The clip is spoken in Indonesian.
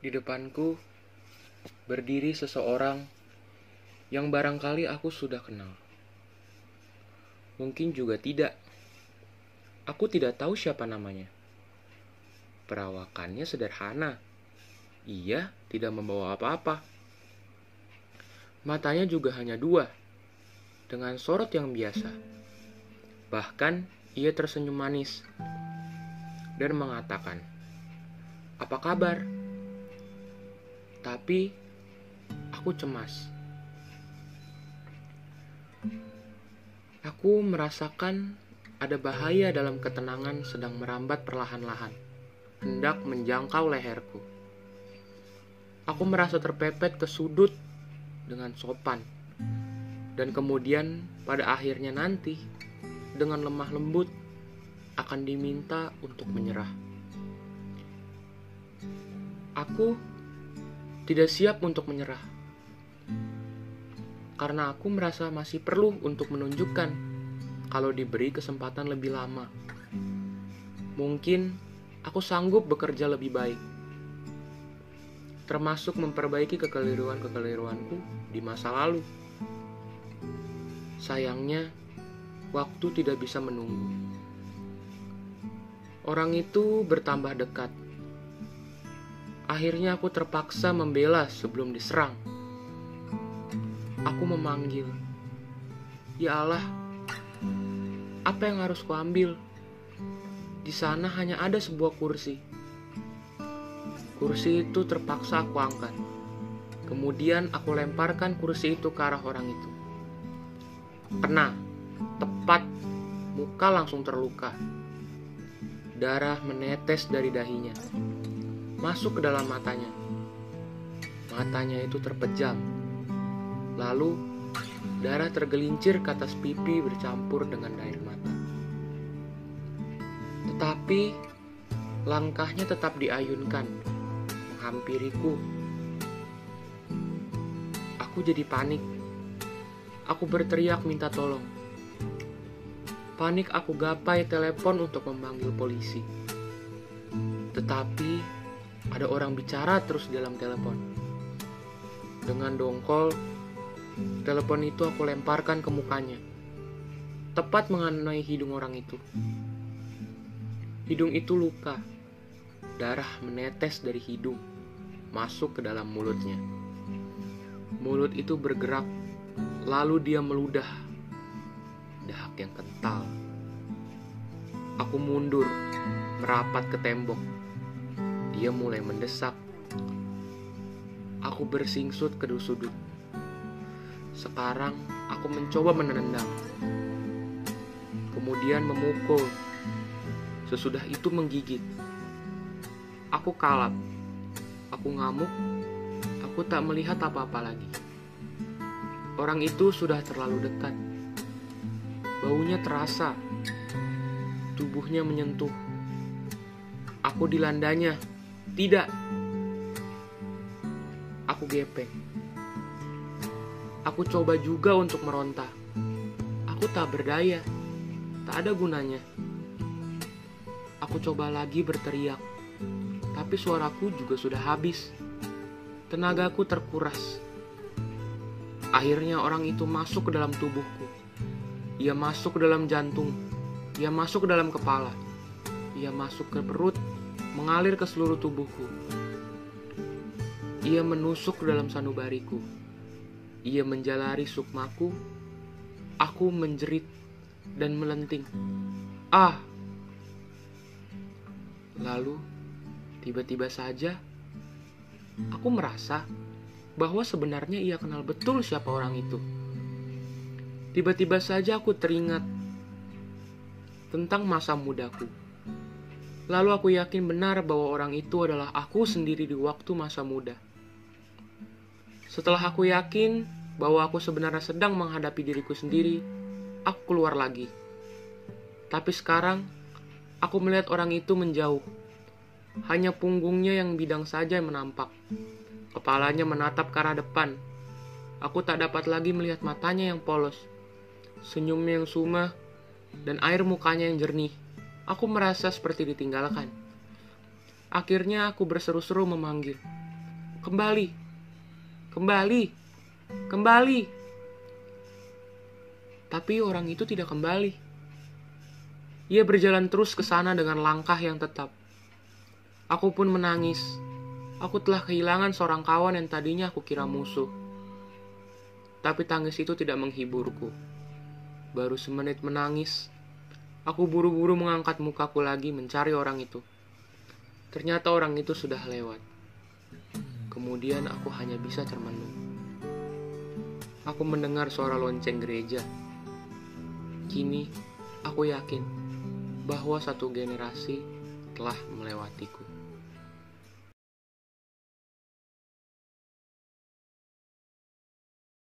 Di depanku berdiri seseorang yang barangkali aku sudah kenal. Mungkin juga tidak. Aku tidak tahu siapa namanya. Perawakannya sederhana. Ia tidak membawa apa-apa. Matanya juga hanya dua, dengan sorot yang biasa. Bahkan ia tersenyum manis dan mengatakan, "Apa kabar?" Tapi aku cemas. Aku merasakan ada bahaya dalam ketenangan sedang merambat perlahan-lahan, hendak menjangkau leherku. Aku merasa terpepet ke sudut dengan sopan, dan kemudian pada akhirnya nanti, dengan lemah lembut, akan diminta untuk menyerah. Aku tidak siap untuk menyerah, karena aku merasa masih perlu untuk menunjukkan kalau diberi kesempatan lebih lama. Mungkin aku sanggup bekerja lebih baik, termasuk memperbaiki kekeliruan-kekeliruanku di masa lalu. Sayangnya, waktu tidak bisa menunggu. Orang itu bertambah dekat. Akhirnya aku terpaksa membela sebelum diserang. Aku memanggil, "Ya Allah, apa yang harus kuambil? Di sana hanya ada sebuah kursi." Kursi itu terpaksa aku angkat. Kemudian aku lemparkan kursi itu ke arah orang itu. Kena, tepat, muka langsung terluka. Darah menetes dari dahinya, masuk ke dalam matanya. Matanya itu terpejam. Lalu, darah tergelincir ke atas pipi bercampur dengan air mata. Tetapi, langkahnya tetap diayunkan, menghampiriku. Aku jadi panik. Aku berteriak minta tolong. Panik aku gapai telepon untuk memanggil polisi. Tetapi ada orang bicara terus di dalam telepon. Dengan dongkol, telepon itu aku lemparkan ke mukanya, tepat mengenai hidung orang itu. Hidung itu luka. Darah menetes dari hidung, masuk ke dalam mulutnya. Mulut itu bergerak, lalu dia meludah. Dahak yang kental. Aku mundur, merapat ke tembok. Dia mulai mendesak. Aku bersingsut ke sudut. Sekarang aku mencoba menendang. Kemudian memukul. Sesudah itu menggigit. Aku kalap. Aku ngamuk. Aku tak melihat apa-apa lagi. Orang itu sudah terlalu dekat. Baunya terasa. Tubuhnya menyentuh. Aku dilandanya. Tidak. Aku gepeng. Aku coba juga untuk meronta. Aku tak berdaya. Tak ada gunanya. Aku coba lagi berteriak. Tapi suaraku juga sudah habis. Tenagaku terkuras. Akhirnya orang itu masuk ke dalam tubuhku. Ia masuk ke dalam jantung. Ia masuk ke dalam kepala. Ia masuk ke perut, mengalir ke seluruh tubuhku. Ia menusuk ke dalam sanubariku. Ia menjalari sukmaku. Aku menjerit dan melenting. Ah! Lalu, tiba-tiba saja, aku merasa bahwa sebenarnya ia kenal betul siapa orang itu. Tiba-tiba saja aku teringat tentang masa mudaku. Lalu aku yakin benar bahwa orang itu adalah aku sendiri di waktu masa muda. Setelah aku yakin bahwa aku sebenarnya sedang menghadapi diriku sendiri, aku keluar lagi. Tapi sekarang, aku melihat orang itu menjauh. Hanya punggungnya yang bidang saja yang menampak. Kepalanya menatap ke arah depan. Aku tak dapat lagi melihat matanya yang polos, senyumnya yang sumah, dan air mukanya yang jernih. Aku merasa seperti ditinggalkan. Akhirnya aku berseru-seru memanggil, Kembali, kembali, kembali. Tapi orang itu tidak kembali. Ia berjalan terus ke sana dengan langkah yang tetap. Aku pun menangis. Aku telah kehilangan seorang kawan yang tadinya aku kira musuh. Tapi tangis itu tidak menghiburku. Baru semenit menangis, aku buru-buru mengangkat mukaku lagi mencari orang itu. Ternyata orang itu sudah lewat. Kemudian aku hanya bisa termenung. Aku mendengar suara lonceng gereja. Kini, aku yakin bahwa satu generasi telah melewatiku.